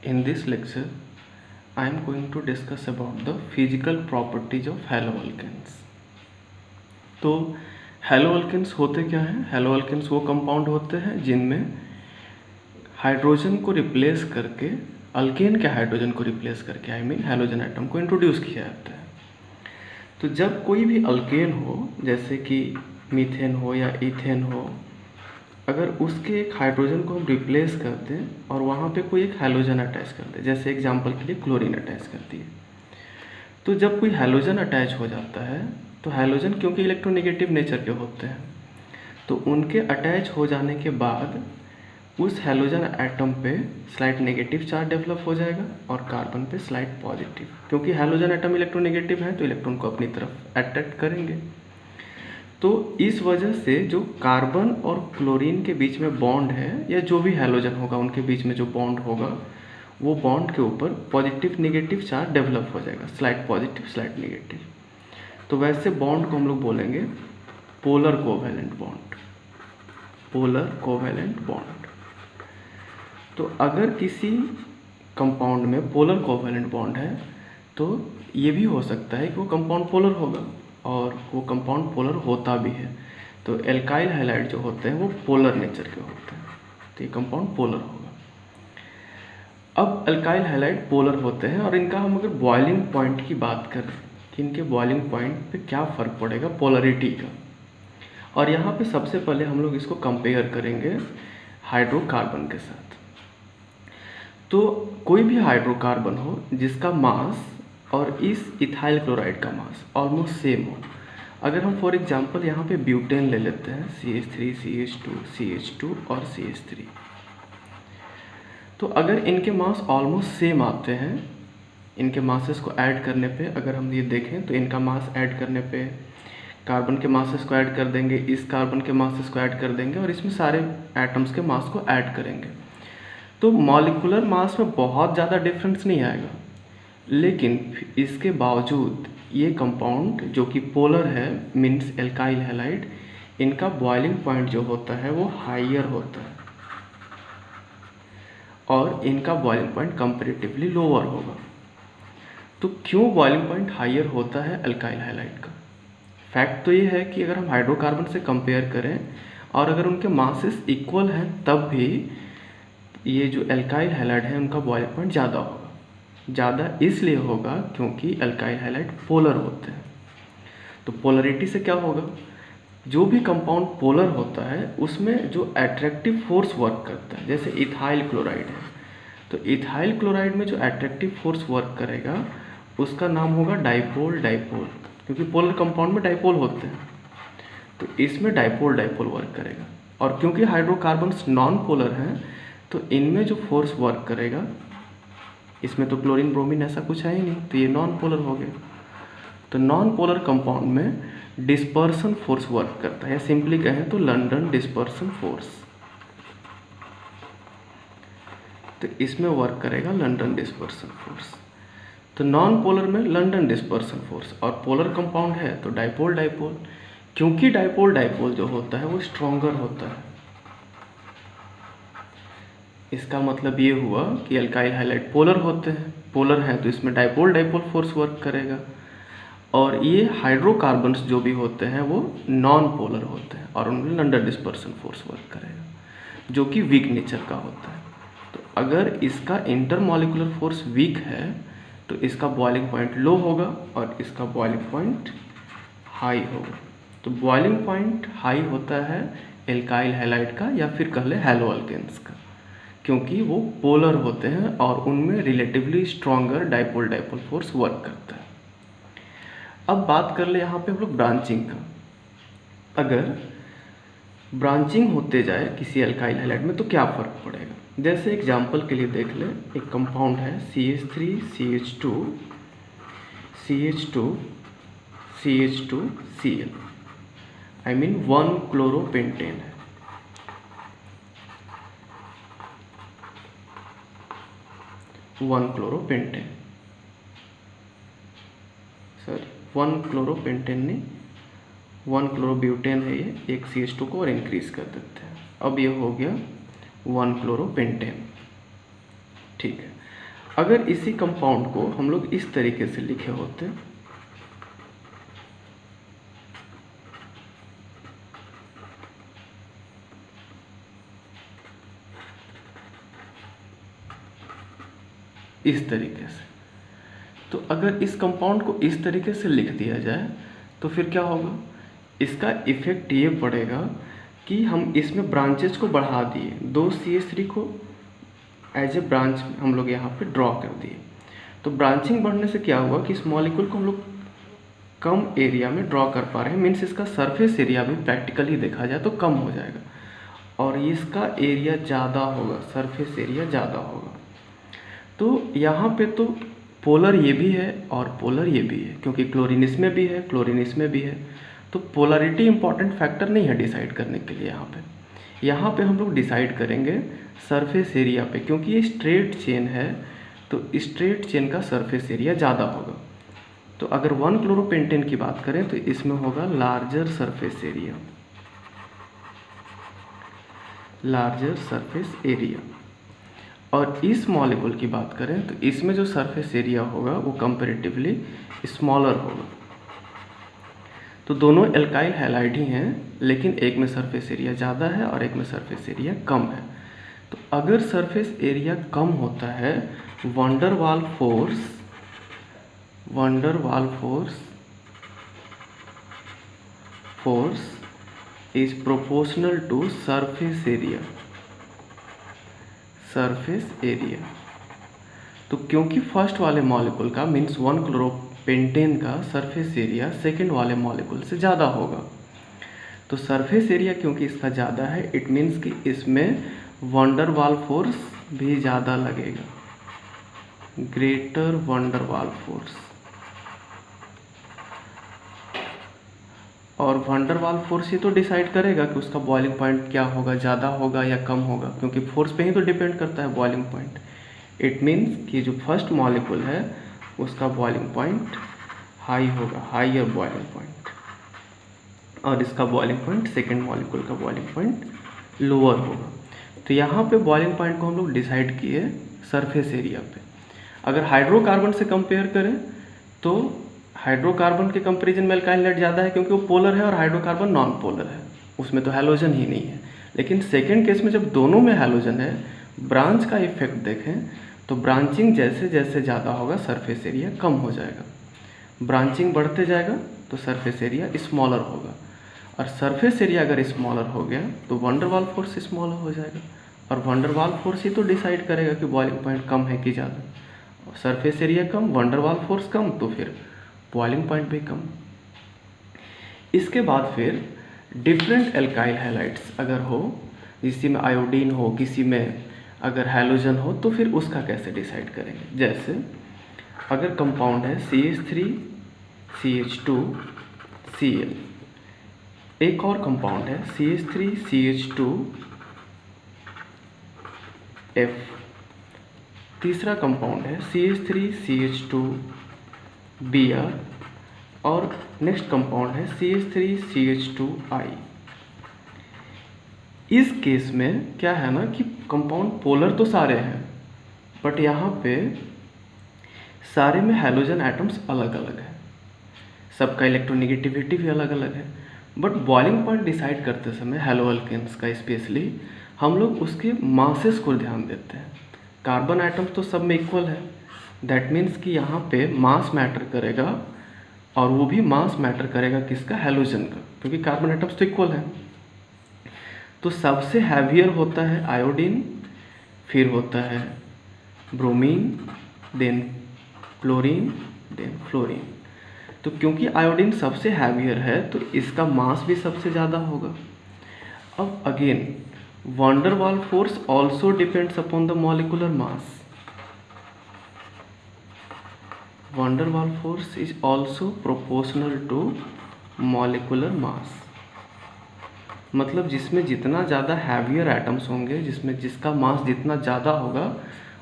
In this lecture, I am going to discuss about the physical properties of haloalkanes. तो haloalkanes होते क्या हैं? haloalkanes वो compound होते हैं जिनमें हाइड्रोजन को रिप्लेस करके, अल्केन के हाइड्रोजन को रिप्लेस करके हैलोजन एटम को इंट्रोड्यूस किया जाता है। तो जब कोई भी अल्केन हो, जैसे कि मीथेन हो या इथेन हो, अगर उसके एक हाइड्रोजन को हम रिप्लेस कर दें और वहाँ पे कोई एक हैलोजन अटैच कर दें, जैसे एग्जांपल के लिए क्लोरीन अटैच कर दिए, तो जब कोई हैलोजन अटैच हो जाता है तो हैलोजन क्योंकि इलेक्ट्रोनेगेटिव नेचर के होते हैं, तो उनके अटैच हो जाने के बाद उस हैलोजन एटम पे स्लाइट नेगेटिव चार्ज डेवलप हो जाएगा और कार्बन पे स्लाइट पॉजिटिव, क्योंकि हैलोजन एटम इलेक्ट्रोनेगेटिव है तो इलेक्ट्रॉन को अपनी तरफ अट्रैक्ट करेंगे। तो इस वजह से जो कार्बन और क्लोरीन के बीच में बॉन्ड है या जो भी हैलोजन होगा उनके बीच में जो बॉन्ड होगा, वो बॉन्ड के ऊपर पॉजिटिव नेगेटिव चार्ज डेवलप हो जाएगा, स्लाइट पॉजिटिव स्लाइट नेगेटिव। तो वैसे बॉन्ड को हम लोग बोलेंगे polar covalent bond, polar covalent bond. तो अगर किसी कंपाउंड में पोलर कोवैलेंट बॉन्ड है तो ये भी हो सकता है कि वो कंपाउंड पोलर होगा और वो कंपाउंड पोलर होता भी है। तो एल्काइल हैलाइड जो होते हैं वो पोलर नेचर के होते हैं, तो ये कंपाउंड पोलर होगा। अब एल्काइल हैलाइड पोलर होते हैं और इनका हम अगर बॉइलिंग पॉइंट की बात करें कि इनके बॉइलिंग पॉइंट पे क्या फ़र्क पड़ेगा पोलरिटी का, और यहाँ पे सबसे पहले हम लोग इसको कंपेयर करेंगे हाइड्रोकार्बन के साथ। तो कोई भी हाइड्रोकार्बन हो जिसका मास और इस इथाइल क्लोराइड का मास ऑलमोस्ट सेम हो, अगर हम फॉर एग्जांपल यहाँ पे ब्यूटेन ले लेते हैं, CH3 CH2 CH2 और CH3, तो अगर इनके मास ऑलमोस्ट सेम आते हैं, इनके मासेस को ऐड करने पे अगर हम ये देखें तो इनका मास ऐड करने पे कार्बन के मासेस को ऐड कर देंगे, इस कार्बन के मासेस को ऐड कर देंगे और इसमें सारे एटम्स के मास को ऐड करेंगे, तो मॉलिक्यूलर मास में बहुत ज़्यादा डिफरेंस नहीं आएगा। लेकिन इसके बावजूद ये कंपाउंड जो कि पोलर है, मीन्स एल्काइल हैलाइड, इनका बॉइलिंग पॉइंट जो होता है वो हाइयर होता है और इनका बॉइलिंग पॉइंट कंपैरेटिवली लोअर होगा। तो क्यों बॉइलिंग पॉइंट हाइयर होता है एल्काइल हैलाइड का? फैक्ट तो ये है कि अगर हम हाइड्रोकार्बन से कंपेयर करें और अगर उनके मासेस इक्वल हैं तब भी ये जो एल्काइल हैलाइड है उनका बॉइलिंग पॉइंट ज़्यादा होगा। ज़्यादा इसलिए होगा क्योंकि एल्काइल हैलाइड पोलर होते हैं। तो पोलरिटी से क्या होगा, जो भी कंपाउंड पोलर होता है उसमें जो एट्रैक्टिव फोर्स वर्क करता है, जैसे इथाइल क्लोराइड है, तो इथाइल क्लोराइड में जो एट्रैक्टिव फोर्स वर्क करेगा उसका नाम होगा डाइपोल डाइपोल, क्योंकि पोलर कंपाउंड में डाइपोल होते हैं, तो इसमें डाइपोल डाइपोल वर्क करेगा। और क्योंकि हाइड्रोकार्बन्स नॉन पोलर हैं तो इनमें जो फोर्स वर्क करेगा, इसमें तो क्लोरीन ब्रोमीन ऐसा कुछ है ही नहीं, तो ये नॉन पोलर हो गया। तो नॉन पोलर कंपाउंड में डिस्पर्सन फोर्स वर्क करता है, या सिंपली कहें तो लंडन डिस्पर्सन फोर्स, तो इसमें वर्क करेगा लंडन डिस्पर्सन फोर्स। तो नॉन पोलर में लंडन डिस्पर्सन फोर्स, और पोलर कंपाउंड है तो डाइपोल डाइपोल, क्योंकि डाइपोल डाइपोल जो होता है वो स्ट्रॉन्गर होता है। इसका मतलब ये हुआ कि एल्काइल हैलाइड पोलर होते हैं, पोलर हैं तो इसमें डाइपोल डाइपोल फोर्स वर्क करेगा, और ये हाइड्रोकार्बन्स जो भी होते हैं वो नॉन पोलर होते हैं और उनमें लंडन डिस्पर्सन फोर्स वर्क करेगा जो कि वीक नेचर का होता है। तो अगर इसका इंटरमॉलिक्यूलर फोर्स वीक है तो इसका बॉइलिंग पॉइंट लो होगा और इसका बॉइलिंग पॉइंट हाई होगा। तो बॉइलिंग पॉइंट हाई होता है एल्काइल हैलाइड का या फिर कह ले हैलोअल्केन्स का, क्योंकि वो पोलर होते हैं और उनमें relatively stronger dipole dipole force work करता है। अब बात कर ले यहाँ पे हम लोग ब्रांचिंग का। अगर ब्रांचिंग होते जाए किसी एल्काइल हैलाइड में तो क्या फ़र्क पड़ेगा? जैसे एग्जांपल के लिए देख ले, एक कंपाउंड है CH3 CH2 CH2 CH2 Cl, I mean 1 क्लोरोपेंटेन है। वन क्लोरोपेंटेन, सॉरी 1 क्लोरोपेंटेन नहीं, 1 क्लोरोब्यूटेन है ये, एक CH2 को और इंक्रीज कर देते हैं, अब ये हो गया 1 क्लोरोपेंटेन। ठीक है, अगर इसी कंपाउंड को हम लोग इस तरीके से लिखे होते, इस तरीके से, तो अगर इस कंपाउंड को इस तरीके से लिख दिया जाए तो फिर क्या होगा, इसका इफेक्ट ये पड़ेगा कि हम इसमें ब्रांचेस को बढ़ा दिए, दो CH3 को एज ए ब्रांच हम लोग यहाँ पे ड्रॉ कर दिए। तो ब्रांचिंग बढ़ने से क्या हुआ कि इस मॉलिक्यूल को हम लोग कम एरिया में ड्रॉ कर पा रहे हैं, मीन्स इसका सरफेस एरिया भी प्रैक्टिकली देखा जाए तो कम हो जाएगा और इसका एरिया ज़्यादा होगा, सरफेस एरिया ज़्यादा होगा। तो यहाँ पे तो पोलर ये भी है और पोलर ये भी है, क्योंकि क्लोरीन इसमें भी है, क्लोरीन इसमें भी है। तो पोलरिटी इंपॉर्टेंट फैक्टर नहीं है डिसाइड करने के लिए। यहाँ पे हम लोग डिसाइड करेंगे सरफेस एरिया पे, क्योंकि ये स्ट्रेट चेन है तो स्ट्रेट चेन का सरफेस एरिया ज़्यादा होगा। तो अगर 1 क्लोरोपेंटेन की बात करें तो इसमें होगा larger surface area, larger surface area. और इस मॉलिक्यूल की बात करें तो इसमें जो सरफेस एरिया होगा वो कंपैरेटिवली स्मॉलर होगा। तो दोनों एल्काइल हैलाइड ही हैं, लेकिन एक में सरफेस एरिया ज़्यादा है और एक में सरफेस एरिया कम है। तो अगर सरफेस एरिया कम होता है, van der Waals force is proportional to surface area. तो क्योंकि फर्स्ट वाले मॉलिक्यूल का मीन्स 1 क्लोरोपेंटेन का सरफेस एरिया सेकेंड वाले मॉलिक्यूल से ज़्यादा होगा, तो सरफेस एरिया क्योंकि इसका ज़्यादा है, इट मीन्स कि इसमें वैन डर वाल्स फोर्स भी ज़्यादा लगेगा, greater van der Waals force. और वैन डर वाल्स फोर्स ही तो डिसाइड करेगा कि उसका बॉइलिंग पॉइंट क्या होगा, ज़्यादा होगा या कम होगा, क्योंकि फोर्स पे ही तो डिपेंड करता है बॉइलिंग पॉइंट। इट मीन्स कि जो फर्स्ट मॉलिक्यूल है उसका बॉइलिंग पॉइंट हाई होगा, हाईयर बॉइलिंग पॉइंट, और इसका बॉइलिंग पॉइंट सेकेंड मॉलिक्यूल का बॉइलिंग पॉइंट लोअर होगा। तो यहाँ पे बॉइलिंग पॉइंट को हम लोग डिसाइड किए सरफेस एरिया पे। अगर हाइड्रोकार्बन से कंपेयर करें तो हाइड्रोकार्बन के कंपैरिजन में अल्काइल हाइलाइड ज़्यादा है, क्योंकि वो पोलर है और हाइड्रोकार्बन नॉन पोलर है, उसमें तो हैलोजन ही नहीं है। लेकिन सेकेंड केस में जब दोनों में हैलोजन है, ब्रांच का इफेक्ट देखें तो ब्रांचिंग जैसे जैसे ज़्यादा होगा सरफेस एरिया कम हो जाएगा, ब्रांचिंग बढ़ते जाएगा तो सरफेस एरिया स्मॉलर होगा, और सरफेस एरिया अगर स्मॉलर हो गया तो van der Waals force smaller हो जाएगा, और वैन डर वाल्स फोर्स ही तो डिसाइड करेगा कि बॉइलिंग पॉइंट कम है कि ज़्यादा। सरफेस एरिया कम, वैन डर वाल्स फोर्स कम, तो फिर बॉइलिंग पॉइंट भी कम। इसके बाद फिर डिफरेंट एल्काइल हैलाइड्स अगर हो, किसी में आयोडीन हो, किसी में अगर हैलोजन हो, तो फिर उसका कैसे डिसाइड करेंगे। जैसे अगर कंपाउंड है CH3 CH2 Cl, एक और कंपाउंड है CH3 CH2 F, तीसरा कंपाउंड है CH3 CH2 Br, और नेक्स्ट कंपाउंड है CH3 CH2I। इस केस में क्या है ना कि कंपाउंड पोलर तो सारे हैं, बट यहाँ पे सारे में हैलोजन एटम्स अलग अलग है, सबका इलेक्ट्रोनेगेटिविटी भी अलग अलग है। बट बॉइलिंग पॉइंट डिसाइड करते समय हैलोअल्केन्स का स्पेशली हम लोग उसके मासेस को ध्यान देते हैं। कार्बन एटम्स तो सब में इक्वल है, दैट मीन्स कि यहाँ पे मास मैटर करेगा, और वो भी मास मैटर करेगा किसका, हैलोजन का, क्योंकि कार्बन एटम्स तो इक्वल है। तो सबसे हैवियर होता है आयोडीन, फिर होता है bromine, then chlorine, then fluorine. तो क्योंकि आयोडीन सबसे हैवियर है तो इसका मास भी सबसे ज़्यादा होगा। अब again van der Waals force also depends upon the molecular mass. Van der Waals force is also proportional to molecular mass, मतलब जिसमें जितना ज़्यादा हैवियर एटम्स होंगे, जिसका मास जितना ज़्यादा होगा,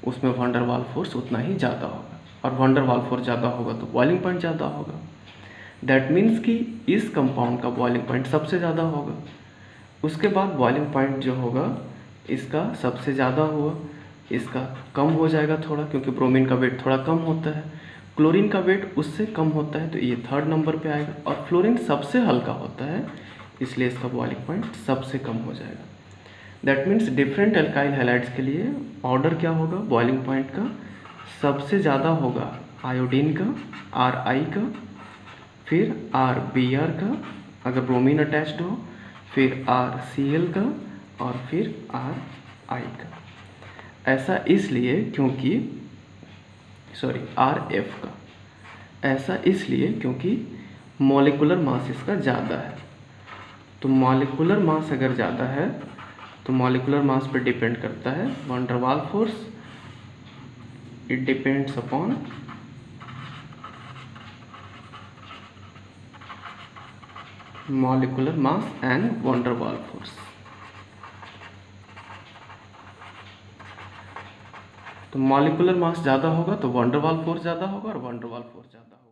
उसमें वैन डर वाल्स फोर्स उतना ही ज़्यादा होगा, और वैन डर वाल्स फोर्स ज़्यादा होगा तो बॉइलिंग पॉइंट ज़्यादा होगा। दैट मीन्स कि इस कंपाउंड का बॉइलिंग पॉइंट सबसे ज़्यादा होगा। उसके बाद बॉइलिंग पॉइंट जो होगा इसका सबसे ज़्यादा हुआ, इसका कम हो जाएगा थोड़ा, क्योंकि ब्रोमीन का वेट थोड़ा कम होता है, क्लोरीन का वेट उससे कम होता है, तो ये थर्ड नंबर पे आएगा। और फ्लोरीन सबसे हल्का होता है, इसलिए इसका बॉइलिंग पॉइंट सबसे कम हो जाएगा। That means different alkyl halides के लिए ऑर्डर क्या होगा बॉइलिंग पॉइंट का, सबसे ज़्यादा होगा आयोडीन का, Ri का, फिर RBr का अगर ब्रोमीन अटैच्ड हो, फिर RCl का, और फिर Ri का। ऐसा इसलिए क्योंकि Rf का, ऐसा इसलिए क्योंकि मॉलिक्यूलर मास इसका ज़्यादा है। तो मॉलिक्यूलर मास अगर ज़्यादा है तो मॉलिक्यूलर मास पर डिपेंड करता है van der Waals force, it depends upon molecular mass and van der Waals force. तो मॉलिक्यूलर मास ज़्यादा होगा तो वैन डर वाल्स फोर्स ज़्यादा होगा, और वैन डर वाल्स फोर्स ज़्यादा होगा।